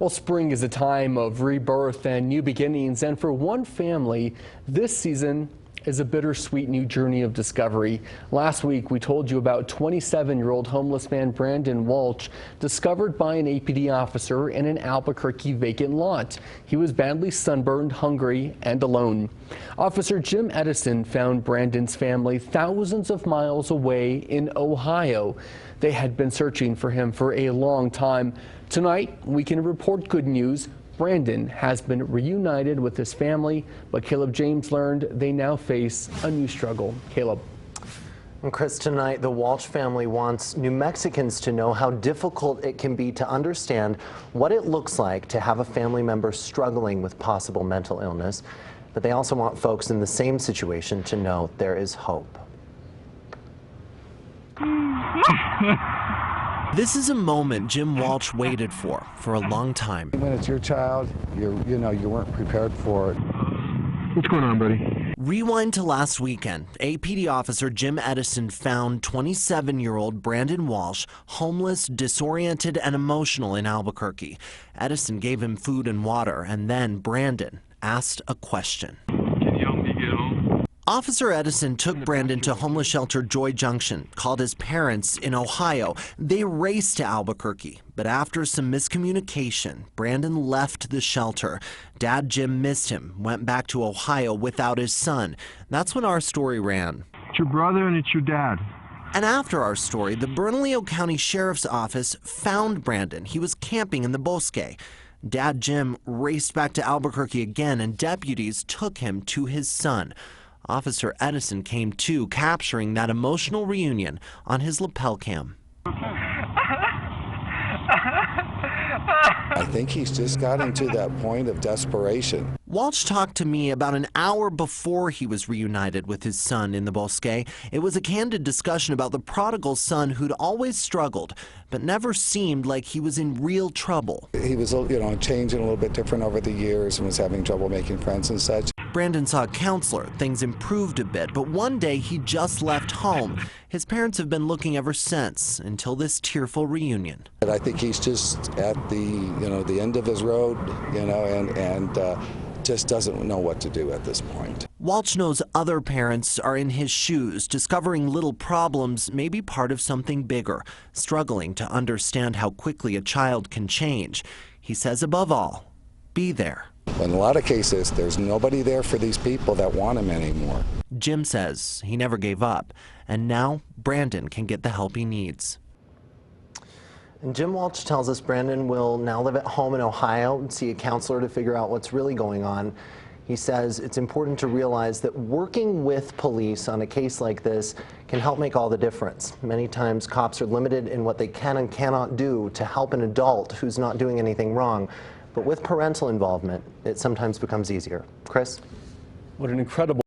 Well, spring is a time of rebirth and new beginnings, and for one family, this season is a bittersweet new journey of discovery. Last week, we told you about 27-year-old homeless man Brandon Walsh, discovered by an APD officer in an Albuquerque vacant lot. He was badly sunburned, hungry, and alone. Officer Jim Edison found Brandon's family thousands of miles away in Ohio. They had been searching for him for a long time. Tonight, we can report good news. Brandon has been reunited with his family, but Caleb James learned they now face a new struggle. Caleb. And Chris, tonight the Walsh family wants New Mexicans to know how difficult it can be to understand what it looks like to have a family member struggling with possible mental illness. But they also want folks in the same situation to know there is hope. This is a moment Jim Walsh waited for a long time. When it's your child, you weren't prepared for it. What's going on, buddy? Rewind to last weekend. APD officer Jim Edison found 27-year-old Brandon Walsh homeless, disoriented, and emotional in Albuquerque. Edison gave him food and water, and then Brandon asked a question. Can you help me get home? Officer Edison took Brandon to homeless shelter Joy Junction, called his parents in Ohio. They raced to Albuquerque, but after some miscommunication, Brandon left the shelter. Dad Jim missed him, went back to Ohio without his son. That's when our story ran. It's your brother and it's your dad. And after our story, the Bernalillo County Sheriff's Office found Brandon. He was camping in the Bosque. Dad Jim raced back to Albuquerque again, and deputies took him to his son. Officer Edison came too, capturing that emotional reunion on his lapel cam. I think he's just gotten to that point of desperation. Walsh talked to me about an hour before he was reunited with his son in the Bosque. It was a candid discussion about the prodigal son who'd always struggled, but never seemed like he was in real trouble. He was, changing a little bit different over the years and was having trouble making friends and such. Brandon saw a counselor. Things improved a bit, but one day he just left home. His parents have been looking ever since, until this tearful reunion. I think he's just at the end of his road, and just doesn't know what to do at this point. Walsh knows other parents are in his shoes, discovering little problems may be part of something bigger, struggling to understand how quickly a child can change. He says, above all, be there. In a lot of cases, there's nobody there for these people that want him anymore. Jim says he never gave up, and now Brandon can get the help he needs. And Jim Walsh tells us Brandon will now live at home in Ohio and see a counselor to figure out what's really going on. He says it's important to realize that working with police on a case like this can help make all the difference. Many times cops are limited in what they can and cannot do to help an adult who's not doing anything wrong. But with parental involvement, it sometimes becomes easier. Chris? What an incredible